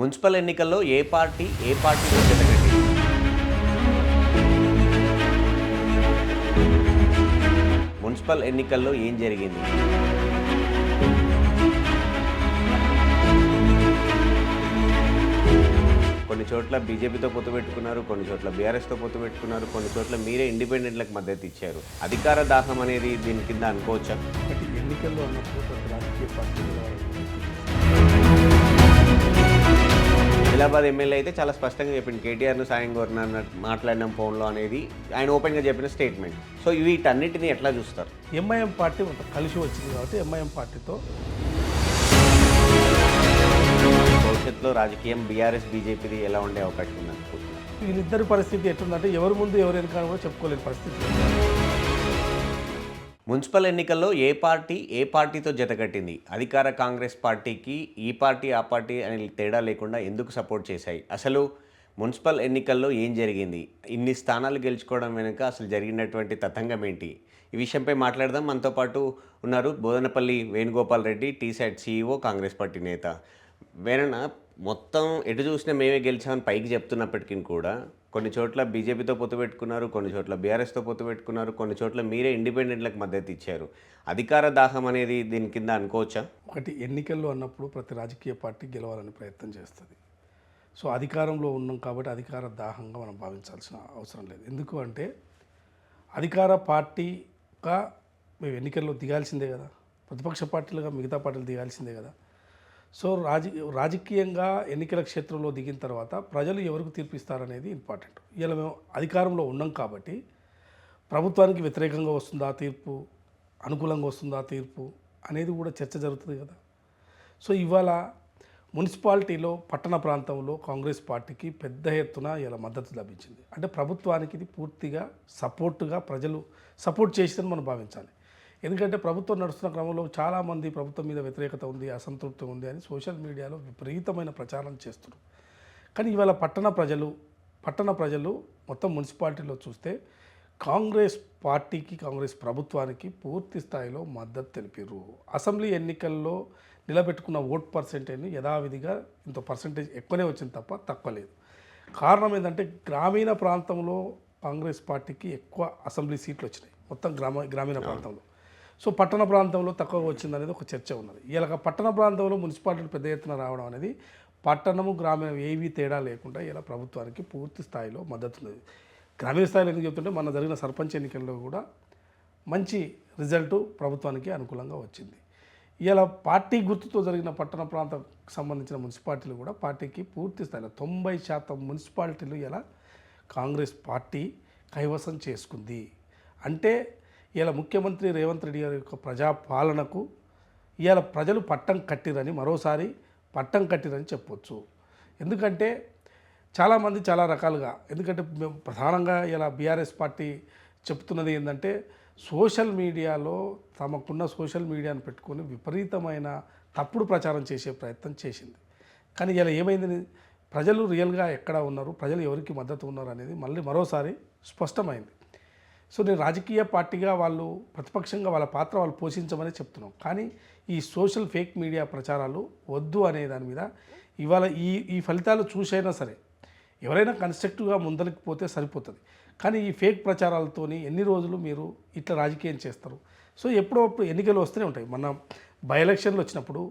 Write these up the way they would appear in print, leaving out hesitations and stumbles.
Municipal ఎన్నికల్లో ఏ పార్టీతో జతకట్టింది? Municipal ఎన్నికల్లో ఏం జరిగింది? కొన్ని చోట్ల బీజేపీతో పొత్తు పెట్టుకున్నారు, కొన్ని చోట్ల బీఆర్ఎస్తో పొత్తు పెట్టుకున్నారు, కొన్ని చోట్ల మీరే ఇండిపెండెంట్లకు మద్దతు ఇచ్చారు. అధికార దాహం అనేది దీని కింద అనుకోవచ్చా? ఒకటి ఎన్నికల్లో అన్నప్పుడు ప్రతి రాజకీయ పార్టీలు ఆదిలాబాద్ ఎమ్మెల్యే అయితే చాలా స్పష్టంగా చెప్పింది, కేటీఆర్ను సాయం కోరిన మాట్లాడిన ఫోన్లో అనేది ఆయన ఓపెన్గా చెప్పిన స్టేట్మెంట్. సో వీటన్నిటిని ఎట్లా చూస్తారు? ఎంఐఎం పార్టీ కలిసి వచ్చింది కాబట్టి ఎంఐఎం పార్టీతో భవిష్యత్తులో రాజకీయం బీఆర్ఎస్ బీజేపీది ఎలా ఉండే అవకాశం ఉంది అనుకుంటున్నారు? వీళ్ళిద్దరి పరిస్థితి ఎట్లుందంటే ఎవరి ముందు ఎవరు వెనకాల కూడా చెప్పుకోలేని పరిస్థితి. మున్సిపల్ ఎన్నికల్లో ఏ పార్టీతో జతకట్టింది? అధికార కాంగ్రెస్ పార్టీకి ఈ పార్టీ ఆ పార్టీ అనే తేడా లేకుండా ఎందుకు సపోర్ట్ చేశాయి? అసలు మున్సిపల్ ఎన్నికల్లో ఏం జరిగింది? ఇన్ని స్థానాలు గెలుచుకోవడం వెనుక అసలు జరిగినటువంటి తతంగం ఏంటి? ఈ విషయంపై మాట్లాడదాం. మనతో పాటు ఉన్నారు బోదనపల్లి వేణుగోపాల్ రెడ్డి, టీసాట్ సీఈఓ, కాంగ్రెస్ పార్టీ నేత. వేరన మొత్తం ఎటు చూసినా మేమే గెలిచామని పైకి చెప్తున్నప్పటికీ కూడా కొన్ని చోట్ల బీజేపీతో పొత్తు పెట్టుకున్నారు, కొన్ని చోట్ల బీఆర్ఎస్తో పొత్తు పెట్టుకున్నారు, కొన్ని చోట్ల మీరే ఇండిపెండెంట్లకు మద్దతు ఇచ్చారు. అధికార దాహం అనేది దీని కింద అనుకోవచ్చా? ఒకటి ఎన్నికల్లో అన్నప్పుడు ప్రతి రాజకీయ పార్టీ గెలవాలని ప్రయత్నం చేస్తుంది. సో అధికారంలో ఉన్నాం కాబట్టి అధికార దాహంగా మనం భావించాల్సిన అవసరం లేదు. ఎందుకు అంటే అధికార పార్టీగా మేము ఎన్నికల్లో దిగాల్సిందే కదా, ప్రతిపక్ష పార్టీలుగా మిగతా పార్టీలు దిగాల్సిందే కదా. సో రాజకీయంగా ఎన్నికల క్షేత్రంలో దిగిన తర్వాత ప్రజలు ఎవరికి తీర్పిస్తారనేది ఇంపార్టెంట్. ఇలా మేము అధికారంలో ఉన్నాం కాబట్టి ప్రభుత్వానికి వ్యతిరేకంగా వస్తుందా తీర్పు, అనుకూలంగా వస్తుందా తీర్పు అనేది కూడా చర్చ జరుగుతుంది కదా. సో ఇవాళ మున్సిపాలిటీలో పట్టణ ప్రాంతంలో కాంగ్రెస్ పార్టీకి పెద్ద ఎత్తున ఇలా మద్దతు లభించింది. అంటే ప్రభుత్వానికి ఇది పూర్తిగా సపోర్టుగా ప్రజలు సపోర్ట్ చేసిందని మనం భావించాలి. ఎందుకంటే ప్రభుత్వం నడుస్తున్న క్రమంలో చాలామంది ప్రభుత్వం మీద వ్యతిరేకత ఉంది, అసంతృప్తి ఉంది అని సోషల్ మీడియాలో విపరీతమైన ప్రచారం చేస్తున్నారు. కానీ ఇవాళ పట్టణ ప్రజలు మొత్తం మున్సిపాలిటీలో చూస్తే కాంగ్రెస్ పార్టీకి, కాంగ్రెస్ ప్రభుత్వానికి పూర్తి స్థాయిలో మద్దతు తెలిపారు. అసెంబ్లీ ఎన్నికల్లో నిలబెట్టుకున్న ఓట్ పర్సెంటేజ్ని యథావిధిగా ఇంత పర్సెంటేజ్ ఎక్కువనే వచ్చింది తప్ప తక్కువ లేదు. కారణం ఏంటంటే గ్రామీణ ప్రాంతంలో కాంగ్రెస్ పార్టీకి ఎక్కువ అసెంబ్లీ సీట్లు వచ్చినాయి మొత్తం గ్రామీణ ప్రాంతంలో. సో పట్టణ ప్రాంతంలో తక్కువ వచ్చిందనేది ఒక చర్చ ఉన్నది. ఇలా పట్టణ ప్రాంతంలో మున్సిపాలిటీలు పెద్ద ఎత్తున రావడం అనేది పట్టణము గ్రామీణ ఏవీ తేడా లేకుండా ఇలా ప్రభుత్వానికి పూర్తి స్థాయిలో మద్దతు ఉంది. గ్రామీణ స్థాయిలో ఎందుకు చెప్తుంటే మన జరిగిన సర్పంచ్ ఎన్నికల్లో కూడా మంచి రిజల్టు ప్రభుత్వానికి అనుకూలంగా వచ్చింది. ఇలా పార్టీ గుర్తుతో జరిగిన పట్టణ ప్రాంతం సంబంధించిన మున్సిపాలిటీలు కూడా పార్టీకి పూర్తి స్థాయిలో 90% మున్సిపాలిటీలు ఇలా కాంగ్రెస్ పార్టీ కైవసం చేసుకుంది. అంటే ఇలా ముఖ్యమంత్రి రేవంత్ రెడ్డి గారి యొక్క ప్రజాపాలనకు ఇవాళ ప్రజలు మరోసారి పట్టం కట్టిరని చెప్పొచ్చు. ఎందుకంటే చాలామంది చాలా రకాలుగా, ఎందుకంటే మేము ప్రధానంగా ఇలా బీఆర్ఎస్ పార్టీ చెప్తున్నది ఏంటంటే సోషల్ మీడియాలో తమకున్న సోషల్ మీడియాను పెట్టుకొని విపరీతమైన తప్పుడు ప్రచారం చేసే ప్రయత్నం చేసింది. కానీ ఇలా ఏమైంది, ప్రజలు రియల్గా ఎక్కడ ఉన్నారు, ప్రజలు ఎవరికి మద్దతు ఉన్నారు అనేది మరోసారి స్పష్టమైంది. సో నేను రాజకీయ పార్టీగా వాళ్ళు ప్రతిపక్షంగా వాళ్ళ పాత్ర వాళ్ళు పోషించమని చెప్తున్నాం. కానీ ఈ సోషల్ ఫేక్ మీడియా ప్రచారాలు వద్దు అనే దాని మీద ఇవాళ ఈ ఫలితాలు చూసైనా సరే ఎవరైనా కన్స్ట్రక్టివ్గా ముందరికి పోతే సరిపోతుంది. కానీ ఈ ఫేక్ ప్రచారాలతోని ఎన్ని రోజులు మీరు ఇట్లా రాజకీయం చేస్తారు? సో ఎప్పుడప్పుడు ఎన్నికలు వస్తూనే ఉంటాయి. మన బై ఎలక్షన్లు వచ్చినప్పుడు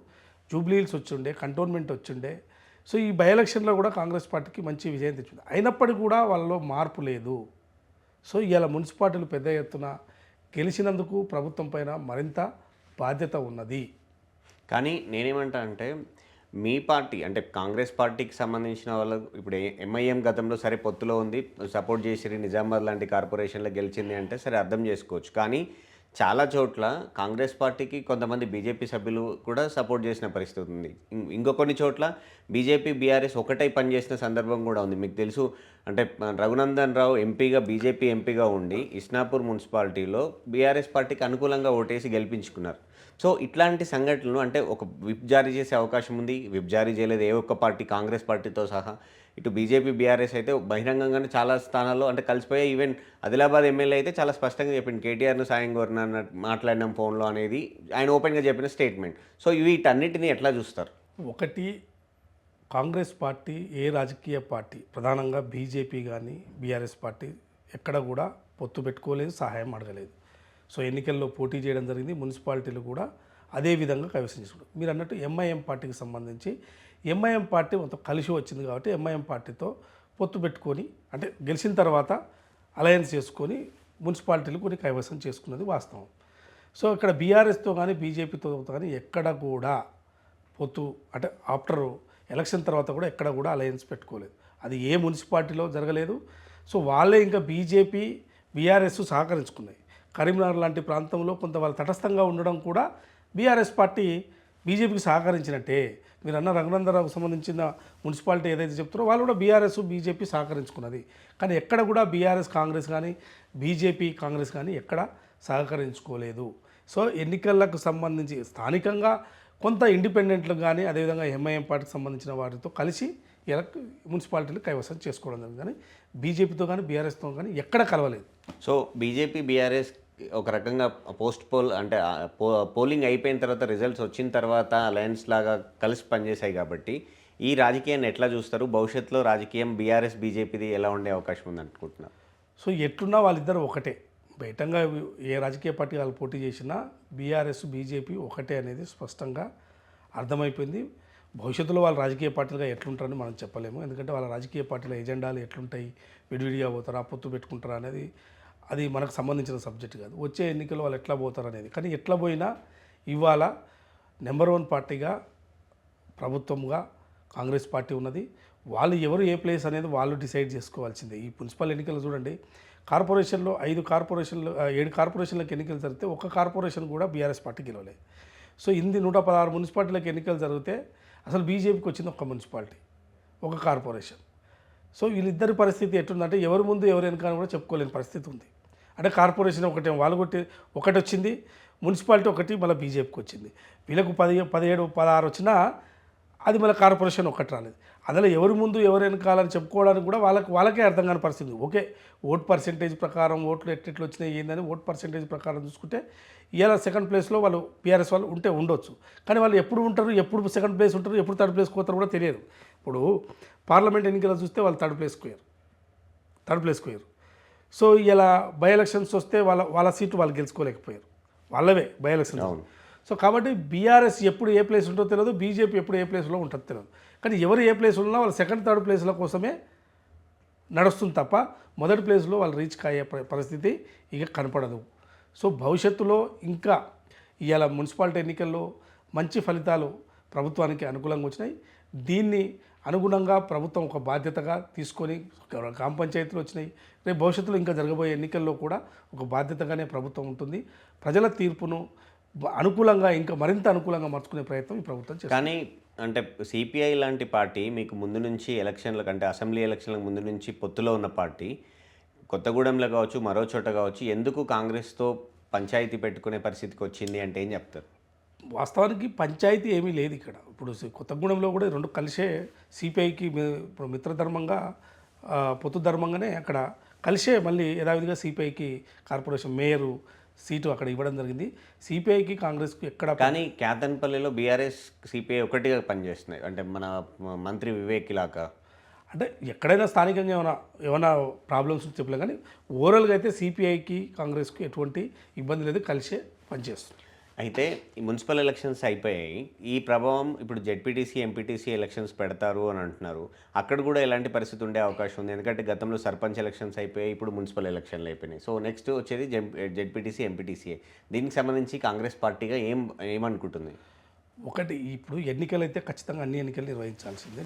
జూబ్లీహిల్స్ వచ్చిండే, కంటోన్మెంట్ వచ్చిండే. సో ఈ బై ఎలక్షన్లో కూడా కాంగ్రెస్ పార్టీకి మంచి విజయం తెచ్చింది. అయినప్పటికీ కూడా వాళ్ళలో మార్పు లేదు. సో ఇలా మున్సిపాలిటీలు పెద్ద ఎత్తున గెలిచినందుకు ప్రభుత్వం పైన మరింత బాధ్యత ఉన్నది. కానీ నేనేమంటా అంటే మీ పార్టీ అంటే కాంగ్రెస్ పార్టీకి సంబంధించిన వాళ్ళు ఇప్పుడు ఎంఐఎం గతంలో సరే పొత్తులో ఉంది, సపోర్ట్ చేసి నిజామాబాద్ లాంటి కార్పొరేషన్లో గెలిచింది అంటే సరే అర్థం చేసుకోవచ్చు. కానీ చాలా చోట్ల కాంగ్రెస్ పార్టీకి కొంతమంది బీజేపీ సభ్యులు కూడా సపోర్ట్ చేసిన పరిస్థితి ఉంది. ఇంకొన్ని చోట్ల బీజేపీ బీఆర్ఎస్ ఒకటై పనిచేసిన సందర్భం కూడా ఉంది. మీకు తెలుసు, అంటే రఘునందన్ రావు ఎంపీగా బీజేపీ ఎంపీగా ఉండి ఇస్నాపూర్ మున్సిపాలిటీలో బీఆర్ఎస్ పార్టీకి అనుకూలంగా ఓటేసి గెలిపించుకున్నారు. సో ఇట్లాంటి సంఘటనలు అంటే ఒక విప్ జారీ చేసే అవకాశం ఉంది. విప్ జారీ చేయలేదు ఏ ఒక్క పార్టీ, కాంగ్రెస్ పార్టీతో సహా. ఇటు బీజేపీ బీఆర్ఎస్ అయితే బహిరంగంగానే చాలా స్థానాల్లో అంటే కలిసిపోయాయి. ఈవెన్ ఆదిలాబాద్ ఎమ్మెల్యే అయితే చాలా స్పష్టంగా చెప్పింది, కేటీఆర్ను సాయం కోరిన మాట్లాడిన ఫోన్లో అనేది ఆయన ఓపెన్గా చెప్పిన స్టేట్మెంట్. సో వీటన్నిటిని ఎట్లా చూస్తారు? ఒకటి కాంగ్రెస్ పార్టీ ఏ రాజకీయ పార్టీ ప్రధానంగా బీజేపీ కానీ బీఆర్ఎస్ పార్టీ ఎక్కడ కూడా పొత్తు పెట్టుకోలేదు, సహాయం అడగలేదు. సో ఎన్నికల్లో పోటీ చేయడం జరిగింది. మున్సిపాలిటీలు కూడా అదే విధంగా కైవసం చేసుకుంటారు. మీరు అన్నట్టు ఎంఐఎం పార్టీకి సంబంధించి ఎంఐఎం పార్టీ మొత్తం కలిసి వచ్చింది కాబట్టి ఎంఐఎం పార్టీతో పొత్తు పెట్టుకొని అంటే గెలిచిన తర్వాత అలయన్స్ చేసుకొని మున్సిపాలిటీలు కొన్ని కైవసం చేసుకున్నది వాస్తవం. సో ఇక్కడ బీఆర్ఎస్తో కానీ బీజేపీతో కానీ ఎక్కడ కూడా పొత్తు అంటే ఆఫ్టర్ ఎలక్షన్ తర్వాత కూడా ఎక్కడ కూడా అలయన్స్ పెట్టుకోలేదు. అది ఏ మున్సిపాలిటీలో జరగలేదు. సో వాళ్ళే ఇంకా బీజేపీ బీఆర్ఎస్ సహకరించుకున్నాయి. కరీంనగర్ లాంటి ప్రాంతంలో కొంత వాళ్ళు తటస్థంగా ఉండడం కూడా బీఆర్ఎస్ పార్టీ బీజేపీకి సహకరించినట్టే. మీరు అన్న రఘునందరావుకు సంబంధించిన మున్సిపాలిటీ ఏదైతే చెప్తారో వాళ్ళు కూడా బీఆర్ఎస్ బీజేపీ సహకరించుకున్నది. కానీ ఎక్కడ కూడా బీఆర్ఎస్ కాంగ్రెస్ కానీ బీజేపీ కాంగ్రెస్ కానీ ఎక్కడ సహకరించుకోలేదు. సో ఎన్నికలకు సంబంధించి స్థానికంగా కొంత ఇండిపెండెంట్లు కానీ అదేవిధంగా ఎంఐఎం పార్టీకి సంబంధించిన వారితో కలిసి మున్సిపాలిటీలు కైవసం చేసుకోవడం జరిగింది. కానీ బీజేపీతో కానీ బీఆర్ఎస్తో కానీ ఎక్కడ కలవలేదు. సో బీజేపీ బీఆర్ఎస్ ఒక రకంగా పోల్ అంటే పోలింగ్ అయిపోయిన తర్వాత రిజల్ట్స్ వచ్చిన తర్వాత అలయన్స్ లాగా కలిసి పనిచేశాయి కాబట్టి ఈ రాజకీయాన్ని ఎట్లా చూస్తారు? భవిష్యత్తులో రాజకీయం బీఆర్ఎస్ బీజేపీది ఎలా ఉండే అవకాశం ఉంది అనుకుంటున్నారు? సో ఎట్లున్నా వాళ్ళిద్దరు ఒకటే. బయటంగా ఏ రాజకీయ పార్టీ వాళ్ళు పోటీ చేసినా బీఆర్ఎస్ బీజేపీ ఒకటే అనేది స్పష్టంగా అర్థమైపోయింది. భవిష్యత్తులో వాళ్ళ రాజకీయ పార్టీలుగా ఎట్లుంటారని మనం చెప్పలేము. ఎందుకంటే వాళ్ళ రాజకీయ పార్టీల ఎజెండాలు ఎట్లుంటాయి, విడివిడిగా పోతారా, పొత్తు పెట్టుకుంటారా అనేది అది మనకు సంబంధించిన సబ్జెక్ట్ కాదు. వచ్చే ఎన్నికల్లో వాళ్ళు ఎట్లా పోతారు అనేది. కానీ ఎట్లా పోయినా ఇవాళ నెంబర్ 1 పార్టీగా ప్రభుత్వంగా కాంగ్రెస్ పార్టీ ఉన్నది. వాళ్ళు ఎవరు ఏ ప్లేస్ అనేది వాళ్ళు డిసైడ్ చేసుకోవాల్సిందే. ఈ మున్సిపల్ ఎన్నికలు చూడండి, కార్పొరేషన్లో 7 కార్పొరేషన్లకు ఎన్నికలు జరిగితే ఒక్క కార్పొరేషన్ కూడా బీఆర్ఎస్ పార్టీ గెలవలేదు. సో 116 మున్సిపాలిటీలకు ఎన్నికలు జరిగితే అసలు బీజేపీకి వచ్చింది ఒక్క మున్సిపాలిటీ, ఒక కార్పొరేషన్. సో వీళ్ళిద్దరి పరిస్థితి ఎట్లుందంటే ఎవరి ముందు ఎవరు వెనక కూడా చెప్పుకోలేని పరిస్థితి ఉంది. అంటే కార్పొరేషన్ ఒకటి వాళ్ళు ఒకటి వచ్చింది, మున్సిపాలిటీ ఒకటి మళ్ళీ బీజేపీకి వచ్చింది. వీళ్ళకు 17, 16 వచ్చినా అది మళ్ళీ కార్పొరేషన్ ఒకటి రాలేదు. అందులో ఎవరి ముందు ఎవరు వెనకాలని చెప్పుకోవడానికి కూడా వాళ్ళకే అర్థం కాని పరిస్థితి. ఓకే, ఓట్ పర్సెంటేజ్ ప్రకారం ఓట్లు ఎట్లా వచ్చినాయి ఏందని ఓట్ పర్సెంటేజ్ ప్రకారం చూసుకుంటే ఇవాళ సెకండ్ ప్లేస్లో వాళ్ళు బీఆర్ఎస్ వాళ్ళు ఉండొచ్చు. కానీ వాళ్ళు ఎప్పుడు ఉంటారు, ఎప్పుడు సెకండ్ ప్లేస్ ఉంటారు, ఎప్పుడు థర్డ్ ప్లేస్కి పోతారు కూడా తెలియదు. ఇప్పుడు పార్లమెంట్ ఎన్నికలు చూస్తే వాళ్ళు థర్డ్ ప్లేస్కి పోయారు. సో ఇలా బై ఎలక్షన్స్ వస్తే వాళ్ళ సీటు వాళ్ళు గెలుచుకోలేకపోయారు. వాళ్ళవే బై ఎలక్షన్స్. సో కాబట్టి బీఆర్ఎస్ ఎప్పుడు ఏ ప్లేస్ ఉంటుందో తెలియదు, బీజేపీ ఎప్పుడు ఏ ప్లేస్లో ఉంటుందో తెలియదు. కానీ ఎవరు ఏ ప్లేస్ ఉన్నా వాళ్ళు సెకండ్ థర్డ్ ప్లేస్ల కోసమే నడుస్తుంది తప్ప మొదటి ప్లేస్లో వాళ్ళు రీచ్ అయ్యే పరిస్థితి ఇక కనపడదు. సో భవిష్యత్తులో ఇంకా ఇవాళ మున్సిపాలిటీ ఎన్నికల్లో మంచి ఫలితాలు ప్రభుత్వానికి అనుకూలంగా వచ్చినాయి. దీన్ని అనుగుణంగా ప్రభుత్వం ఒక బాధ్యతగా తీసుకొని గ్రామ పంచాయతీలు వచ్చినాయి. రేపు భవిష్యత్తులో ఇంకా జరగబోయే ఎన్నికల్లో కూడా ఒక బాధ్యతగానే ప్రభుత్వం ఉంటుంది. ప్రజల తీర్పును అనుకూలంగా ఇంకా మరింత అనుకూలంగా మార్చుకునే ప్రయత్నం ఈ ప్రభుత్వం చేస్తుంది. కానీ అంటే సిపిఐ లాంటి పార్టీ మీకు ముందు నుంచి ఎలక్షన్లకు అంటే అసెంబ్లీ ఎలక్షన్లకు ముందు నుంచి పొత్తులో ఉన్న పార్టీ కొత్తగూడెంలో కావచ్చు మరో చోట కావచ్చు ఎందుకు కాంగ్రెస్తో పంచాయతీ పెట్టుకునే పరిస్థితికి వచ్చింది అంటే ఏం చెప్తారు? వాస్తవానికి పంచాయతీ ఏమీ లేదు ఇక్కడ. ఇప్పుడు కొత్తగూడెంలో కూడా రెండు కలిసే సిపిఐకి ఇప్పుడు మిత్రధర్మంగా పొత్తు ధర్మంగానే అక్కడ కలిసే మళ్ళీ యథావిధిగా సిపిఐకి కార్పొరేషన్ మేయరు సీటు అక్కడ ఇవ్వడం జరిగింది. సిపిఐకి కాంగ్రెస్కి ఎక్కడ కానీ కేతన్పల్లిలో బీఆర్ఎస్ సిపిఐ ఒకటిగా పనిచేస్తున్నాయి. అంటే మన మంత్రి వివేక్ ఇలాకా అంటే ఎక్కడైనా స్థానికంగా ఏమైనా ప్రాబ్లమ్స్ చెప్పలేం. కానీ ఓవరాల్గా అయితే సిపిఐకి కాంగ్రెస్కి ఎటువంటి ఇబ్బంది లేదు, కలిసే పనిచేస్తుంది. అయితే ఈ మున్సిపల్ ఎలక్షన్స్ అయిపోయాయి. ఈ ప్రభావం ఇప్పుడు జెడ్పీటీసీ ఎంపీటీసీ ఎలక్షన్స్ పెడతారు అని అంటున్నారు. అక్కడ కూడా ఎలాంటి పరిస్థితి ఉండే అవకాశం ఉంది? ఎందుకంటే గతంలో సర్పంచ్ ఎలక్షన్స్ అయిపోయాయి, ఇప్పుడు మున్సిపల్ ఎలక్షన్లు అయిపోయినాయి. సో నెక్స్ట్ వచ్చేది జెడ్పీటీసీ ఎంపీటీసీఏ. దీనికి సంబంధించి కాంగ్రెస్ పార్టీగా ఏమనుకుంటుంది? ఒకటి, ఇప్పుడు ఎన్నికలు అయితే ఖచ్చితంగా అన్ని ఎన్నికలు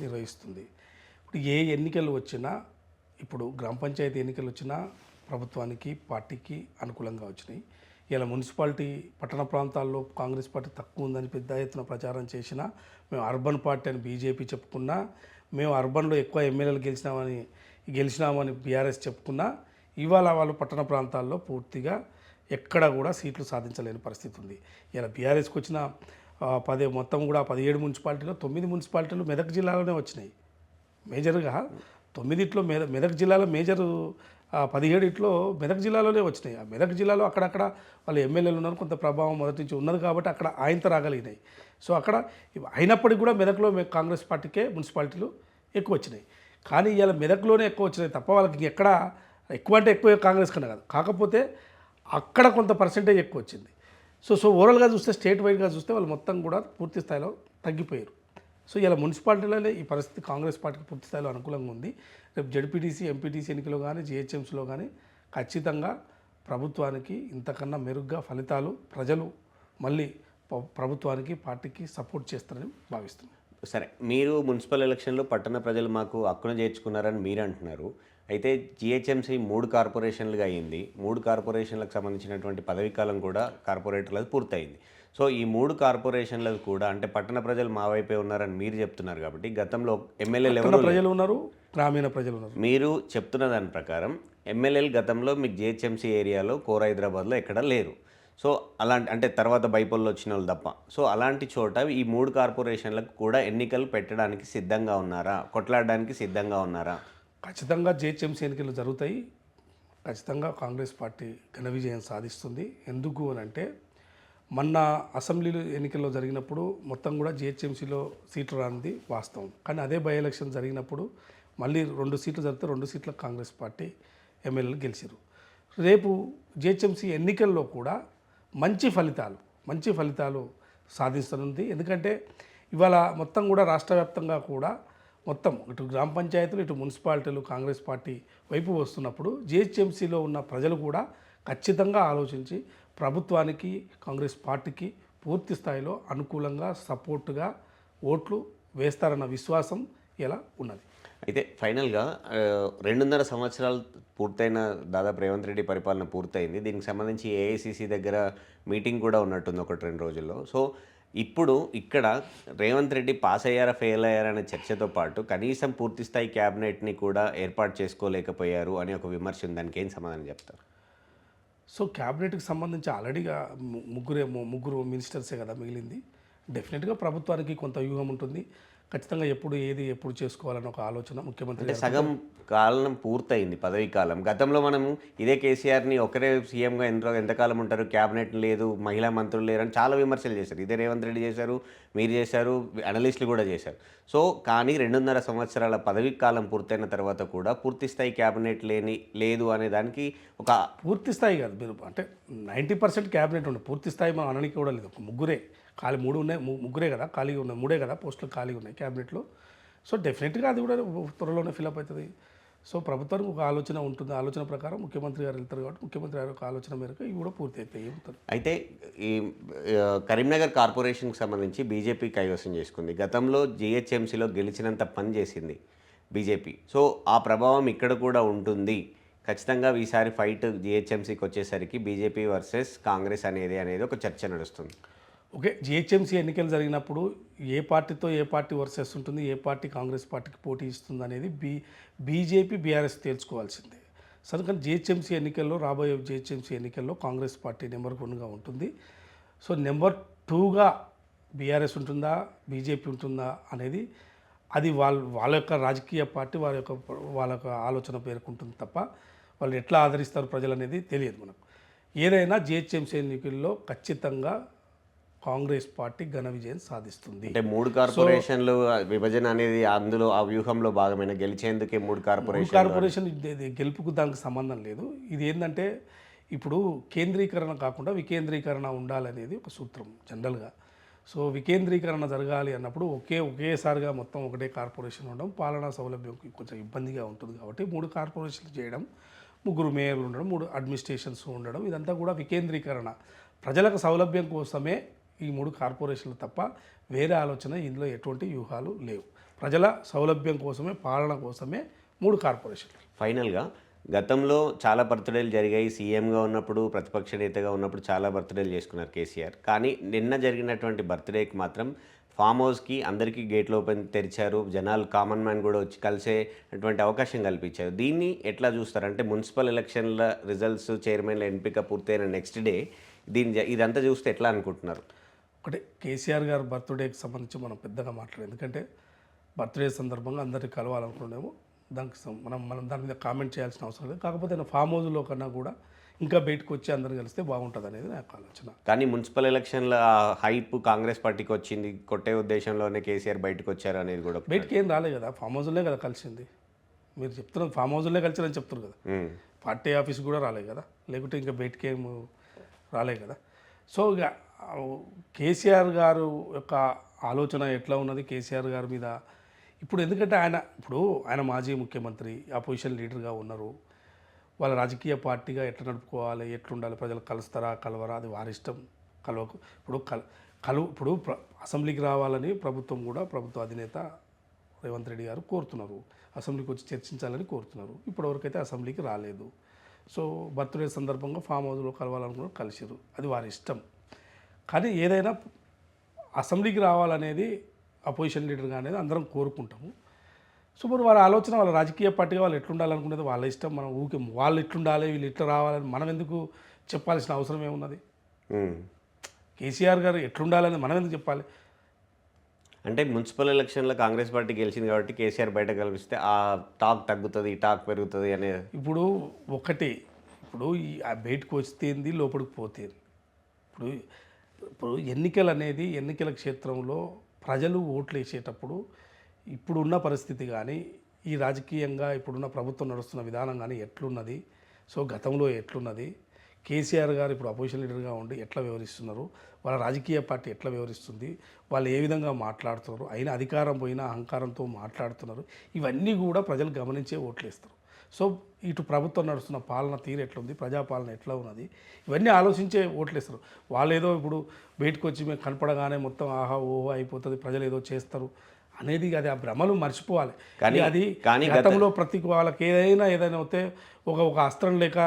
నిర్వహిస్తుంది. ఇప్పుడు ఏ ఎన్నికలు వచ్చినా, ఇప్పుడు గ్రామ పంచాయతీ ఎన్నికలు వచ్చినా ప్రభుత్వానికి పార్టీకి అనుకూలంగా వచ్చినాయి. ఇలా మున్సిపాలిటీ పట్టణ ప్రాంతాల్లో కాంగ్రెస్ పార్టీ తక్కువ ఉందని పెద్ద ఎత్తున ప్రచారం చేసినా, మేము అర్బన్ పార్టీ అని బీజేపీ చెప్పుకున్నా, మేము అర్బన్లో ఎక్కువ ఎమ్మెల్యేలు గెలిచినామని బీఆర్ఎస్ చెప్పుకున్నా, ఇవాళ వాళ్ళు పట్టణ ప్రాంతాల్లో పూర్తిగా ఎక్కడ కూడా సీట్లు సాధించలేని పరిస్థితి ఉంది. ఇలా బీఆర్ఎస్కి వచ్చిన మొత్తం కూడా 17 మున్సిపాలిటీలో 9 మున్సిపాలిటీలు మెదక్ జిల్లాలోనే వచ్చినాయి. మేజర్గా 9 మెదక్ జిల్లాలో మేజర్ 17 మెదక్ జిల్లాలోనే వచ్చినాయి. ఆ మెదక్ జిల్లాలో అక్కడక్కడ వాళ్ళు ఎమ్మెల్యేలు ఉన్నారు, కొంత ప్రభావం మొదటి నుంచి ఉన్నది కాబట్టి అక్కడ ఆయనతో రాగలిగినాయి. సో అక్కడ అయినప్పటికీ కూడా మెదక్లో కాంగ్రెస్ పార్టీకే మున్సిపాలిటీలు ఎక్కువ వచ్చినాయి. కానీ ఇవాళ మెదక్లోనే ఎక్కువ వచ్చినాయి తప్ప వాళ్ళకి ఎక్కడ ఎక్కువ అంటే ఎక్కువ కాంగ్రెస్ కన్నా కాదు. కాకపోతే అక్కడ కొంత పర్సెంటేజ్ ఎక్కువ వచ్చింది. సో ఓవరాల్గా చూస్తే స్టేట్ వైడ్గా చూస్తే వాళ్ళు మొత్తం కూడా పూర్తి స్థాయిలో తగ్గిపోయారు. సో ఇలా మున్సిపాలిటీలోనే ఈ పరిస్థితి కాంగ్రెస్ పార్టీకి పూర్తి స్థాయిలో అనుకూలంగా ఉంది. రేపు జడ్పీటీసీ ఎంపీటీసీ ఎన్నికలు కానీ జిహెచ్ఎంసీలో కానీ ఖచ్చితంగా ప్రభుత్వానికి ఇంతకన్నా మెరుగ్గా ఫలితాలు ప్రజలు మళ్ళీ ప్రభుత్వానికి పార్టీకి సపోర్ట్ చేస్తారని భావిస్తున్నాను. సరే, మీరు మున్సిపల్ ఎలక్షన్లో పట్టణ ప్రజలు మాకు హక్కును చేర్చుకున్నారని మీరు అంటున్నారు. అయితే జిహెచ్ఎంసీ 3 కార్పొరేషన్లుగా అయ్యింది. 3 కార్పొరేషన్లకు సంబంధించినటువంటి పదవీ కాలం కూడా కార్పొరేటర్లకు పూర్తయింది. సో ఈ 3 కార్పొరేషన్లకు కూడా అంటే పట్టణ ప్రజలు మా వైపే ఉన్నారని మీరు చెప్తున్నారు కాబట్టి గతంలో ఎమ్మెల్యేలు ఎవరు ప్రజలు ఉన్నారు, గ్రామీణ ప్రజలు ఉన్నారు. మీరు చెప్తున్న దాని ప్రకారం ఎమ్మెల్యేలు గతంలో మీకు జిహెచ్ఎంసీ ఏరియాలో కోర్ హైదరాబాద్లో ఎక్కడ లేరు. సో అలాంటి అంటే తర్వాత బైపోల్లో వచ్చిన వాళ్ళు తప్ప. సో అలాంటి చోట ఈ 3 కార్పొరేషన్లకు కూడా ఎన్నికలు పెట్టడానికి సిద్ధంగా ఉన్నారా, కొట్లాడడానికి సిద్ధంగా ఉన్నారా? ఖచ్చితంగా జిహెచ్ఎంసీ ఎన్నికలు జరుగుతాయి. ఖచ్చితంగా కాంగ్రెస్ పార్టీ ఘన విజయం సాధిస్తుంది. ఎందుకు అని అంటే మొన్న అసెంబ్లీ ఎన్నికల్లో జరిగినప్పుడు మొత్తం కూడా జిహెచ్ఎంసీలో సీట్లు రానిది వాస్తవం. కానీ అదే బై ఎలక్షన్ జరిగినప్పుడు మళ్ళీ 2 సీట్లు జరిగితే 2 సీట్లకు కాంగ్రెస్ పార్టీ ఎమ్మెల్యేలు గెలిచారు. రేపు జిహెచ్ఎంసీ ఎన్నికల్లో కూడా మంచి ఫలితాలు సాధిస్తుంది. ఎందుకంటే ఇవాళ మొత్తం కూడా రాష్ట్ర వ్యాప్తంగా కూడా మొత్తం ఇటు గ్రామ పంచాయతీలు ఇటు మున్సిపాలిటీలు కాంగ్రెస్ పార్టీ వైపు వస్తున్నప్పుడు జిహెచ్ఎంసీలో ఉన్న ప్రజలు కూడా ఖచ్చితంగా ఆలోచించి ప్రభుత్వానికి కాంగ్రెస్ పార్టీకి పూర్తి స్థాయిలో అనుకూలంగా సపోర్టుగా ఓట్లు వేస్తారన్న విశ్వాసం ఇలా ఉన్నది. అయితే ఫైనల్గా 2.5 సంవత్సరాలు పూర్తయిన దాదాపు రేవంత్ రెడ్డి పరిపాలన పూర్తయింది. దీనికి సంబంధించి ఏఐసిసి దగ్గర మీటింగ్ కూడా ఉన్నట్టుంది 1-2 రోజుల్లో. సో ఇప్పుడు ఇక్కడ రేవంత్ రెడ్డి పాస్ అయ్యారా ఫెయిల్ అయ్యారా అనే చర్చతో పాటు కనీసం పూర్తిస్థాయి క్యాబినెట్ని కూడా ఏర్పాటు చేసుకోలేకపోయారు అని ఒక విమర్శ ఉంది. దానికి ఏం సమాధానం చెప్తారు? సో క్యాబినెట్కి సంబంధించి ఆల్రెడీగా ముగ్గురు మినిస్టర్సే కదా మిగిలింది. డెఫినెట్గా ప్రభుత్వానికి కొంత వ్యూహం ఉంటుంది. ఖచ్చితంగా ఎప్పుడు చేసుకోవాలని ఒక ఆలోచన ముఖ్యమంత్రి అంటే సగం కాలం పూర్తయింది పదవీ కాలం. గతంలో మనము ఇదే కేసీఆర్ని ఒకరే సీఎంగా ఎంతకాలం ఉంటారు, క్యాబినెట్ లేదు, మహిళా మంత్రులు లేరు అని చాలా విమర్శలు చేశారు. ఇదే రేవంత్ రెడ్డి చేశారు, మీరు చేశారు, అనలిస్టులు కూడా చేశారు. సో కానీ 2.5 సంవత్సరాల పదవీ కాలం పూర్తయిన తర్వాత కూడా పూర్తిస్థాయి క్యాబినెట్ లేదు అనే దానికి ఒక పూర్తి స్థాయి కాదు, మీరు అంటే 90% క్యాబినెట్ ఉండే పూర్తి స్థాయి మనం అనడానికి కూడా లేదు. ఒక ముగ్గురే ఖాళీ 3 ఉన్నాయి, ముగ్గురే కదా ఖాళీగా ఉన్నాయి, 3 కదా పోస్టులు ఖాళీగా ఉన్నాయి క్యాబినెట్లో. సో డెఫినెట్గా అది కూడా త్వరలోనే ఫిలప్ అవుతుంది. సో ప్రభుత్వానికి ఒక ఆలోచన ఉంటుంది. ఆలోచన ప్రకారం ముఖ్యమంత్రి గారు వెళ్తారు కాబట్టి ముఖ్యమంత్రి గారి యొక్క ఆలోచన మేరకు ఇవి కూడా పూర్తి అయిపోయి ఉంటుంది. అయితే ఈ కరీంనగర్ కార్పొరేషన్కి సంబంధించి బీజేపీ కైవసం చేసుకుంది. గతంలో జిహెచ్ఎంసీలో గెలిచినంత పని చేసింది బీజేపీ. సో ఆ ప్రభావం ఇక్కడ కూడా ఉంటుంది. ఖచ్చితంగా ఈసారి ఫైట్ జిహెచ్ఎంసీకి వచ్చేసరికి బీజేపీ వర్సెస్ కాంగ్రెస్ అనేది ఒక చర్చ నడుస్తుంది. ఓకే, జిహెచ్ఎంసీ ఎన్నికలు జరిగినప్పుడు ఏ పార్టీతో ఏ పార్టీ వర్సెస్ ఉంటుంది, ఏ పార్టీ కాంగ్రెస్ పార్టీకి పోటీ ఇస్తుంది అనేది బీజేపీ బీఆర్ఎస్ తేల్చుకోవాల్సిందే. సరే, కానీ జిహెచ్ఎంసీ ఎన్నికల్లో రాబోయే జిహెచ్ఎంసీ ఎన్నికల్లో కాంగ్రెస్ పార్టీ నెంబర్ 1గా ఉంటుంది. సో నెంబర్ 2గా బీఆర్ఎస్ ఉంటుందా బీజేపీ ఉంటుందా అనేది అది వాళ్ళ యొక్క రాజకీయ పార్టీ వాళ్ళ యొక్క ఆలోచన పేర్కొంటుంది తప్ప వాళ్ళు ఎట్లా ఆదరిస్తారు ప్రజలు అనేది తెలియదు మనకు. ఏదైనా జిహెచ్ఎంసీ ఎన్నికల్లో ఖచ్చితంగా కాంగ్రెస్ పార్టీ ఘన విజయం సాధిస్తుంది. అంటే 3 కార్పొరేషన్లు విభజన అనేది అందులో ఆ వ్యూహంలో భాగమైన గెలిచేందుకే 3 కార్పొరేషన్ గెలుపుకు దానికి సంబంధం లేదు. ఇది ఏంటంటే ఇప్పుడు కేంద్రీకరణ కాకుండా వికేంద్రీకరణ ఉండాలనేది ఒక సూత్రం జనరల్గా. సో వికేంద్రీకరణ జరగాలి అన్నప్పుడు ఒకేసారిగా మొత్తం ఒకటే కార్పొరేషన్ ఉండడం పాలనా సౌలభ్యం కొంచెం ఇబ్బందిగా ఉంటుంది. కాబట్టి 3 కార్పొరేషన్లు చేయడం, 3 మేయర్లు ఉండడం, 3 అడ్మినిస్ట్రేషన్స్ ఉండడం, ఇదంతా కూడా వికేంద్రీకరణ ప్రజలకు సౌలభ్యం కోసమే ఈ 3 కార్పొరేషన్లు తప్ప వేరే ఆలోచన ఇందులో ఎటువంటి వ్యూహాలు లేవు. ప్రజల సౌలభ్యం కోసమే, పాలన కోసమే 3 కార్పొరేషన్లు. ఫైనల్గా గతంలో చాలా బర్త్డేలు జరిగాయి. సీఎంగా ఉన్నప్పుడు, ప్రతిపక్ష నేతగా ఉన్నప్పుడు చాలా బర్త్డేలు చేసుకున్నారు కేసీఆర్. కానీ నిన్న జరిగినటువంటి బర్త్డేకి మాత్రం ఫామ్ హౌస్కి అందరికీ గేట్లు తెరిచారు. జనాలు కామన్ మ్యాన్ కూడా వచ్చి కలిసేటువంటి అవకాశం కల్పించారు. దీన్ని ఎట్లా చూస్తారు? అంటే మున్సిపల్ ఎలక్షన్ల రిజల్ట్స్, చైర్మన్ల ఎంపిక పూర్తయిన నెక్స్ట్ డే ఇదంతా చూస్తే ఎట్లా అనుకుంటున్నారు? ఒకటే, కేసీఆర్ గారు బర్త్డేకి సంబంధించి మనం పెద్దగా మాట్లాడాం. ఎందుకంటే బర్త్డే సందర్భంగా అందరికీ కలవాలనుకున్నాము. దానికి మనం దాని మీద కామెంట్ చేయాల్సిన అవసరం లేదు. కాకపోతే నా ఫామ్ హౌస్లో కన్నా కూడా ఇంకా బయటకు వచ్చి అందరూ కలిస్తే బాగుంటుంది అనేది నాకు ఆలోచన. కానీ మున్సిపల్ ఎలక్షన్ల హైప్ కాంగ్రెస్ పార్టీకి వచ్చింది, కొట్టే ఉద్దేశంలోనే కేసీఆర్ బయటకు వచ్చారు అనేది కూడా బయటకి ఏం రాలేదు కదా, ఫామ్ హౌస్లోనే కదా కలిసింది. మీరు చెప్తున్నారు ఫామ్ హౌస్లోనే కలిసిరని చెప్తున్నారు కదా, పార్టీ ఆఫీస్ కూడా రాలేదు కదా, లేకుంటే ఇంకా బయటికి ఏం రాలేదు కదా. సో ఇక కేసీఆర్ గారు యొక్క ఆలోచన ఎట్లా ఉన్నది కేసీఆర్ గారి మీద ఇప్పుడు, ఎందుకంటే ఆయన మాజీ ముఖ్యమంత్రి, అపోజిషన్ లీడర్గా ఉన్నారు. వాళ్ళ రాజకీయ పార్టీగా ఎట్లా నడుపుకోవాలి, ఎట్లుండాలి, ప్రజలు కలుస్తారా కలవరా అది వారి ఇష్టం. కలవకు ఇప్పుడు అసెంబ్లీకి రావాలని ప్రభుత్వ అధినేత రేవంత్ రెడ్డి గారు కోరుతున్నారు, అసెంబ్లీకి వచ్చి చర్చించాలని కోరుతున్నారు. ఇప్పటివరకైతే అసెంబ్లీకి రాలేదు. సో బర్త్డే సందర్భంగా ఫామ్ హౌస్లో కలవాలనుకున్నారు, కలిసిరు, అది వారి ఇష్టం. కానీ ఏదైనా అసెంబ్లీకి రావాలనేది అపోజిషన్ లీడర్గా అనేది అందరం కోరుకుంటాము. సో మరి వాళ్ళ ఆలోచన, వాళ్ళ రాజకీయ పార్టీగా వాళ్ళు ఎట్లుండాలనుకునేది వాళ్ళ ఇష్టం. మనం ఊకే వాళ్ళు ఎట్లుండాలి వీళ్ళు ఎట్లా రావాలని మనం ఎందుకు చెప్పాల్సిన అవసరం ఏమున్నది? కేసీఆర్ గారు ఎట్లుండాలని మనం ఎందుకు చెప్పాలి? అంటే మున్సిపల్ ఎలక్షన్లో కాంగ్రెస్ పార్టీ గెలిచింది కాబట్టి కేసీఆర్ బయట కల్పిస్తే ఆ టాక్ తగ్గుతుంది, ఈ టాక్ పెరుగుతుంది అనేది ఇప్పుడు బయటకు వస్తేంది, లోపలికి పోతేంది. ఇప్పుడు ఎన్నికల క్షేత్రంలో ప్రజలు ఓట్లు వేసేటప్పుడు ఇప్పుడున్న పరిస్థితి కానీ, ఈ రాజకీయంగా ఇప్పుడున్న ప్రభుత్వం నడుస్తున్న విధానం కానీ ఎట్లున్నది, సో గతంలో ఎట్లున్నది, కేసీఆర్ గారు ఇప్పుడు అపోజిషన్ లీడర్గా ఉండి ఎట్లా వ్యవహరిస్తున్నారు, వాళ్ళ రాజకీయ పార్టీ ఎట్లా వ్యవహరిస్తుంది, వాళ్ళు ఏ విధంగా మాట్లాడుతున్నారు, అయినా అధికారం పోయినా అహంకారంతో మాట్లాడుతున్నారు, ఇవన్నీ కూడా ప్రజలు గమనించే ఓట్లేస్తారు. సో ఇటు ప్రభుత్వం నడుస్తున్న పాలన తీరు ఎట్లుంది, ప్రజాపాలన ఎట్లా ఉన్నది, ఇవన్నీ ఆలోచించే ఓట్లేస్తారు. వాళ్ళు ఏదో ఇప్పుడు బయటకు వచ్చి మేము కనపడగానే మొత్తం ఆహా ఓహో అయిపోతుంది, ప్రజలు ఏదో చేస్తారు అనేది అది ఆ భ్రమలు మర్చిపోవాలి. కానీ గతంలో ప్రతి వాళ్ళకి ఏదైనా వస్తే ఒక అస్త్రం లేక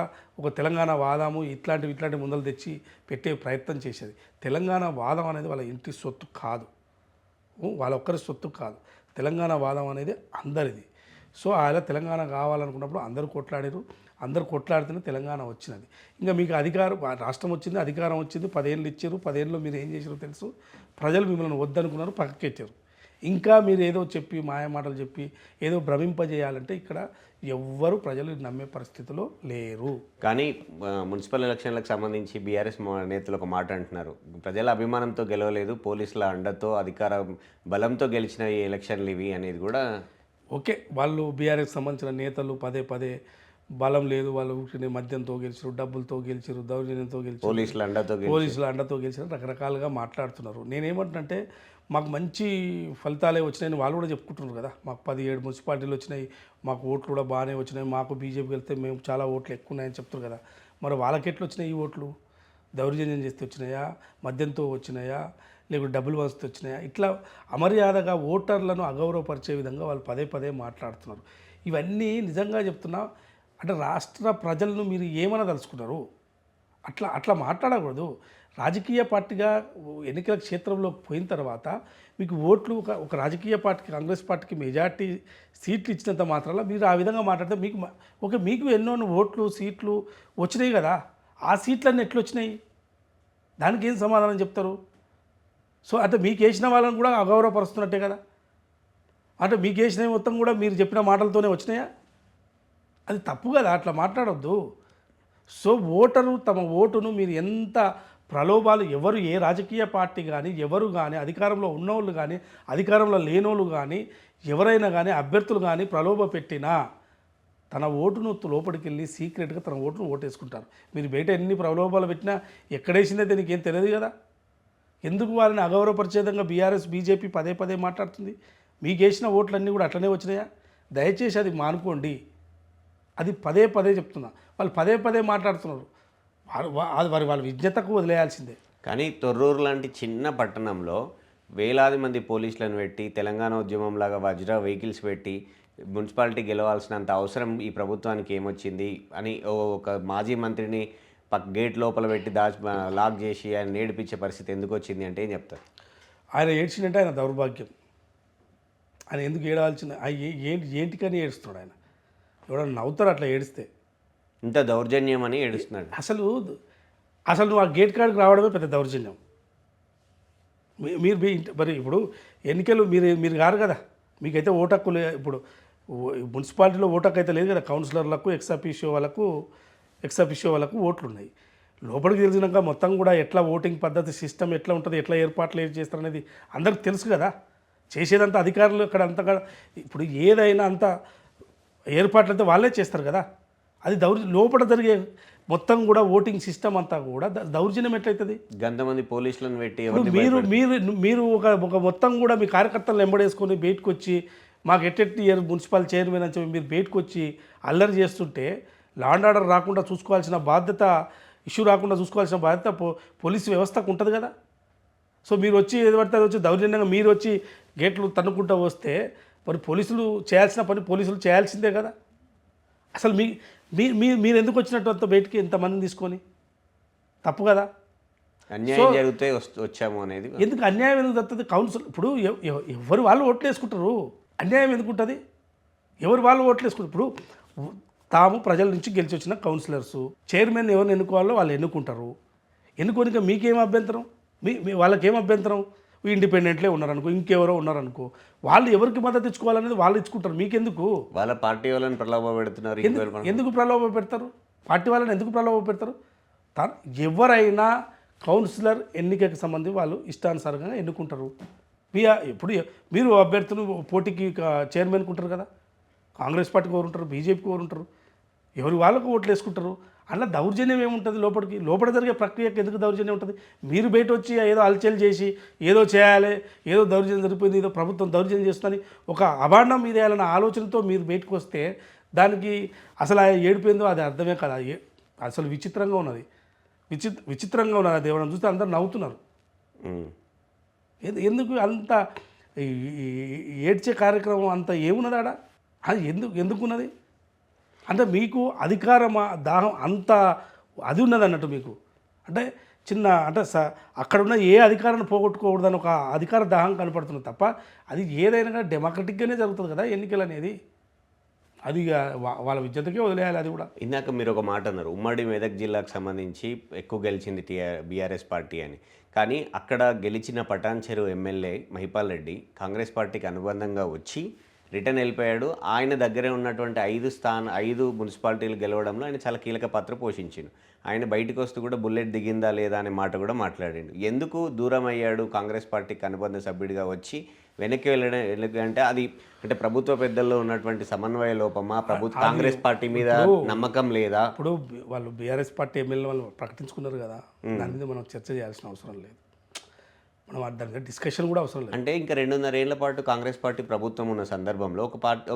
ఒక తెలంగాణ వాదము ఇట్లాంటి ముందలు తెచ్చి పెట్టే ప్రయత్నం చేసేది. తెలంగాణ వాదం అనేది వాళ్ళ ఇంటి సొత్తు కాదు, వాళ్ళ ఒక్కరి సొత్తు కాదు. తెలంగాణ వాదం అనేది అందరిది. సో ఆయన తెలంగాణ కావాలనుకున్నప్పుడు అందరూ కొట్లాడారు, అందరూ కొట్లాడితేనే తెలంగాణ వచ్చినది. ఇంకా మీకు రాష్ట్రం వచ్చింది, అధికారం వచ్చింది, 10 ఏళ్ళు ఇచ్చారు. 10 ఏళ్ళలో మీరు ఏం చేశారో తెలుసు. ప్రజలు మిమ్మల్ని వద్దనుకున్నారు, పక్కకెచ్చారు. ఇంకా మీరు ఏదో చెప్పి మాయమాటలు చెప్పి ఏదో భ్రమింపజేయాలంటే ఇక్కడ ప్రజలు నమ్మే పరిస్థితిలో లేరు. కానీ మున్సిపల్ ఎలక్షన్లకు సంబంధించి బీఆర్ఎస్ నేతలు ఒక మాట అంటున్నారు, ప్రజల అభిమానంతో గెలవలేదు, పోలీసుల అండతో అధికార బలంతో గెలిచిన ఈ ఎలక్షన్లు ఇవి అనేది కూడా. ఓకే, వాళ్ళు బీఆర్ఎస్ సంబంధించిన నేతలు పదే బలం లేదు, వాళ్ళు మద్యంతో గెలిచారు, డబ్బులతో గెలిచారు, దౌర్జన్యంతో గెలిచారు, పోలీసుల అండతో గెలిచారు, రకరకాలుగా మాట్లాడుతున్నారు. నేనేమంటున్నంటే మాకు మంచి ఫలితాలే వచ్చినాయని వాళ్ళు కూడా చెప్పుకుంటున్నారు కదా. మాకు 17 మున్సిపాలిటీలు వచ్చినాయి, మాకు ఓట్లు కూడా బాగానే వచ్చినాయి, మాకు బీజేపీకి వెళ్తే మేము చాలా ఓట్లు ఎక్కువ ఉన్నాయని చెప్తున్నారు కదా. మరి వాళ్ళకి ఎట్లా వచ్చినాయి ఈ ఓట్లు? దౌర్జన్యం చేస్తే వచ్చినాయా, మద్యంతో వచ్చినాయా, లేకుంటే డబ్బులు వస్తే వచ్చినాయా? ఇట్లా అమర్యాదగా ఓటర్లను అగౌరవపరిచే విధంగా వాళ్ళు పదే మాట్లాడుతున్నారు. ఇవన్నీ నిజంగా చెప్తున్నా అంటే రాష్ట్ర ప్రజలను మీరు ఏమైనా తలుచుకున్నారు? అట్లా మాట్లాడకూడదు. రాజకీయ పార్టీగా ఎన్నికల క్షేత్రంలో పోయిన తర్వాత మీకు ఓట్లు ఒక రాజకీయ పార్టీకి, కాంగ్రెస్ పార్టీకి మెజార్టీ సీట్లు ఇచ్చినంత మాత్రాన మీరు ఆ విధంగా మాట్లాడితే మీకు ఎన్నో ఓట్లు సీట్లు వచ్చినాయి కదా, ఆ సీట్లన్నీ ఎట్లా వచ్చినాయి? దానికి ఏం సమాధానం చెప్తారు? సో అంటే మీకు వేసిన వాళ్ళని కూడా అగౌరవపరుస్తున్నట్టే కదా. అంటే మీకు వేసినవి మొత్తం కూడా మీరు చెప్పిన మాటలతోనే వచ్చినాయా? అది తప్పు కదా, అట్లా మాట్లాడొద్దు. సో ఓటరు తమ ఓటును మీరు ఎంత ప్రలోభాలు, ఏ రాజకీయ పార్టీ కానీ ఎవరు కానీ, అధికారంలో ఉన్నోళ్ళు కానీ అధికారంలో లేనోళ్ళు కానీ ఎవరైనా కానీ అభ్యర్థులు కానీ ప్రలోభ పెట్టినా తన ఓటును లోపలికి వెళ్ళి సీక్రెట్గా తన ఓటును ఓటేసుకుంటారు. మీరు బయట ఎన్ని ప్రలోభాలు పెట్టినా ఎక్కడేసిందే నీకేం తెలియదు కదా. ఎందుకు వాళ్ళని అగౌరవపరిచేదంగా బీఆర్ఎస్ బీజేపీ పదే మాట్లాడుతుంది? మీకు వేసిన ఓట్లన్నీ కూడా అట్లనే వచ్చినాయా? దయచేసి అది మానుకోండి. అది పదే చెప్తున్నా. వాళ్ళు పదే మాట్లాడుతున్నారు. వాళ్ళ విజ్ఞతకు వదిలేయాల్సిందే. కానీ తొర్రూరు లాంటి చిన్న పట్టణంలో వేలాది మంది పోలీసులను పెట్టి తెలంగాణ ఉద్యమంలాగా వజ్ర వెహికల్స్ పెట్టి మున్సిపాలిటీ గెలవాల్సినంత అవసరం ఈ ప్రభుత్వానికి ఏమొచ్చింది అని ఒక మాజీ మంత్రిని గేట్ లోపల పెట్టి లాక్ చేసి ఆయన ఏడిపించే పరిస్థితి ఎందుకు వచ్చింది అంటే ఏం చెప్తారు? ఆయన ఏడ్చిందంటే ఆయన దౌర్భాగ్యం. ఆయన ఎందుకు ఏడాల్సిన ఏంటికని ఏడుస్తున్నాడు ఆయన? ఎవడన్నా నవ్వుతారు అట్లా ఏడిస్తే? ఇంత దౌర్జన్యం అని ఏడుస్తున్నాడు. అసలు నువ్వు ఆ గేట్ కాడికి రావడమే పెద్ద దౌర్జన్యం. మీరు మరి ఇప్పుడు ఎన్నికలు మీరు కారు కదా, మీకైతే ఓటు హక్కు ఇప్పుడు మున్సిపాలిటీలో ఓటకైతే లేదు కదా, కౌన్సిలర్లకు ఎక్స్ అఫీషియో వాళ్ళకు ఓట్లు ఉన్నాయి. లోపలికి తెలిసినాక మొత్తం కూడా ఎట్లా ఓటింగ్ పద్ధతి సిస్టమ్ ఎట్లా ఉంటుంది, ఎట్లా ఏర్పాట్లు ఏం చేస్తారనేది అందరికి తెలుసు కదా. చేసేదంతా అధికారులు అక్కడ అంతగా, ఇప్పుడు ఏదైనా అంత ఏర్పాట్లు అయితే వాళ్ళే చేస్తారు కదా. అది లోపల జరిగే మొత్తం కూడా ఓటింగ్ సిస్టమ్ అంతా కూడా దౌర్జన్యం ఎట్లయితుంది? గంతమంది పోలీసులను పెట్టి ఇప్పుడు మీరు ఒక మొత్తం కూడా మీ కార్యకర్తలను వెంబడేసుకొని బయటకు వచ్చి మాకు ఇయర్ మున్సిపల్ చైర్మన్ అని చెప్పి మీరు బయటకు వచ్చి అల్లరి చేస్తుంటే లా అండ్ ఆర్డర్ రాకుండా చూసుకోవాల్సిన బాధ్యత, ఇష్యూ రాకుండా చూసుకోవాల్సిన బాధ్యత పోలీసు వ్యవస్థకు ఉంటుంది కదా. సో మీరు వచ్చి ఏది పడితే అది వచ్చి దౌర్జన్యంగా మీరు వచ్చి గేట్లు తన్నుకుంటూ వస్తే మరి పోలీసులు చేయాల్సిన పని పోలీసులు చేయాల్సిందే కదా. అసలు మీరు ఎందుకు వచ్చినట్టు అంత బయటికి ఇంతమందిని తీసుకొని? తప్పు కదా. అన్యాయం జరిగితే వచ్చాము అనేది. ఎందుకు అన్యాయం ఎందుకు తగ్గుతుంది? కౌన్సిల్ ఇప్పుడు ఎవరు వాళ్ళు ఓట్లు వేసుకుంటారు, అన్యాయం ఎందుకు ఉంటుంది? ఎవరు వాళ్ళు ఓట్లు వేసుకుంటారు. ఇప్పుడు తాము ప్రజల నుంచి గెలిచి వచ్చిన కౌన్సిలర్సు చైర్మన్ ఎవరిని ఎన్నుకోవాలో వాళ్ళు ఎన్నుకుంటారు. ఎన్నుకోనిక మీకేం అభ్యంతరం? వాళ్ళకేం అభ్యంతరం? ఇండిపెండెంట్లే ఉన్నారనుకో, ఇంకెవరో ఉన్నారనుకో, వాళ్ళు ఎవరికి మద్దతు ఇచ్చుకోవాలనేది వాళ్ళు ఇచ్చుకుంటారు. మీకెందుకు? వాళ్ళ పార్టీ వాళ్ళని ప్రలోభ పెడుతున్నారు. ఎందుకు ప్రలోభ పెడతారు? పార్టీ వాళ్ళని ఎందుకు ప్రలోభ పెడతారు? ఎవరైనా కౌన్సిలర్ ఎన్నికకి సంబంధించి వాళ్ళు ఇష్టానుసారంగా ఎన్నుకుంటారు. ఇప్పుడు మీరు అభ్యర్థులు పోటీకి చైర్మన్కి ఉంటారు కదా, కాంగ్రెస్ పార్టీకి ఎవరు ఉంటారు, బీజేపీకి ఎవరు ఉంటారు, ఎవరు వాళ్ళకు ఓట్లు వేసుకుంటారు. అలా దౌర్జన్యం ఏముంటుంది? లోపల జరిగే ప్రక్రియకి ఎందుకు దౌర్జన్యం ఉంటుంది? మీరు బయట వచ్చి ఏదో అలచల్ చేసి ఏదో చేయాలి, ఏదో దౌర్జన్యం జరిగిపోయింది, ఏదో ప్రభుత్వం దౌర్జన్యం చేస్తుందని ఒక అభాండం మీద వేయాలన్న ఆలోచనతో మీరు బయటకు వస్తే దానికి అసలు ఏడిపోయిందో అది అర్థమే కదా. అసలు విచిత్రంగా ఉన్నది, అది ఏమైనా చూస్తే అందరు నవ్వుతున్నారు. ఎందుకు అంత ఏడ్చే కార్యక్రమం అంత ఏమున్నది ఆడ? అది ఎందుకున్నది అంటే మీకు అధికారం దాహం అంత అది ఉన్నది అన్నట్టు మీకు. అంటే అక్కడున్న ఏ అధికారాన్ని పోగొట్టుకోకూడదని ఒక అధికార దాహం కనపడుతున్నది తప్ప అది ఏదైనా డెమోక్రటిక్గానే జరుగుతుంది కదా ఎన్నికలు అనేది. అది వాళ్ళ విద్యతకే వదిలేయాలి. అది కూడా ఇందాక మీరు ఒక మాట అన్నారు, ఉమ్మడి మెదక్ జిల్లాకు సంబంధించి ఎక్కువ గెలిచింది బీఆర్ఎస్ పార్టీ అని. కానీ అక్కడ గెలిచిన పటాన్చెరు ఎమ్మెల్యే మహిపాల్ రెడ్డి కాంగ్రెస్ పార్టీకి అనుబంధంగా వచ్చి రిటర్న్ వెళ్ళిపోయాడు. ఆయన దగ్గరే ఉన్నటువంటి 5 మున్సిపాలిటీలు గెలవడంలో ఆయన చాలా కీలక పాత్ర పోషించిండు. ఆయన బయటకు వస్తూ కూడా బుల్లెట్ దిగిందా లేదా అనే మాట కూడా మాట్లాడిండు. ఎందుకు దూరం అయ్యాడు కాంగ్రెస్ పార్టీకి అనుబంధ సభ్యుడిగా వచ్చి వెనక్కి వెళ్ళడం? ఎందుకంటే అది అంటే ప్రభుత్వ పెద్దల్లో ఉన్నటువంటి సమన్వయ లోపమా, కాంగ్రెస్ పార్టీ మీద నమ్మకం లేదా? ఇప్పుడు వాళ్ళు బీఆర్ఎస్ పార్టీ ఎమ్మెల్యే వాళ్ళు ప్రకటించుకున్నారు కదా, దాని మీద మనం చర్చ చేయాల్సిన అవసరం లేదు, మనం దాని డిస్కషన్ కూడా అవసరం లేదు. అంటే ఇంకా 2.5 ఏళ్ల పాటు కాంగ్రెస్ పార్టీ ప్రభుత్వం ఉన్న సందర్భంలో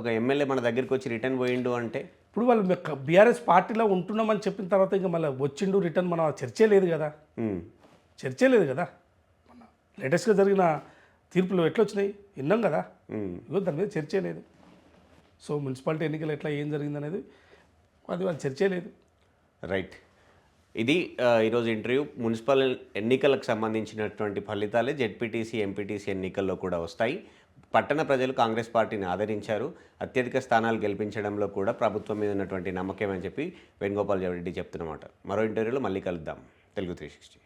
ఒక ఎమ్మెల్యే మన దగ్గరికి వచ్చి రిటర్న్ పోయిండు అంటే ఇప్పుడు వాళ్ళు బీఆర్ఎస్ పార్టీలో ఉంటున్నామని చెప్పిన తర్వాత ఇంకా మళ్ళీ వచ్చిండు రిటర్న్, మనం చర్చే లేదు కదా. మన లేటెస్ట్గా జరిగిన తీర్పులు ఎట్లా వచ్చినాయి విన్నాం కదా. ఇగో దాని మీద చర్చే లేదు. సో మున్సిపాలిటీ ఎన్నికలు ఎట్లా ఏం జరిగింది అనేది అది వాళ్ళు చర్చే లేదు. రైట్. ఇది ఈరోజు ఇంటర్వ్యూ. మున్సిపల్ ఎన్నికలకు సంబంధించినటువంటి ఫలితాలే జెడ్పీటీసీ, ఎంపీటీసీ ఎన్నికల్లో కూడా వస్తాయి. పట్టణ ప్రజలు కాంగ్రెస్ పార్టీని ఆదరించారు. అత్యధిక స్థానాలు గెలిపించడంలో కూడా ప్రభుత్వం మీద ఉన్నటువంటి నమ్మకం అని చెప్పి వేణుగోపాల్ రెడ్డి చెప్తున్నమాట. మరో ఇంటర్వ్యూలో మళ్ళీ కలుద్దాం. తెలుగు 360.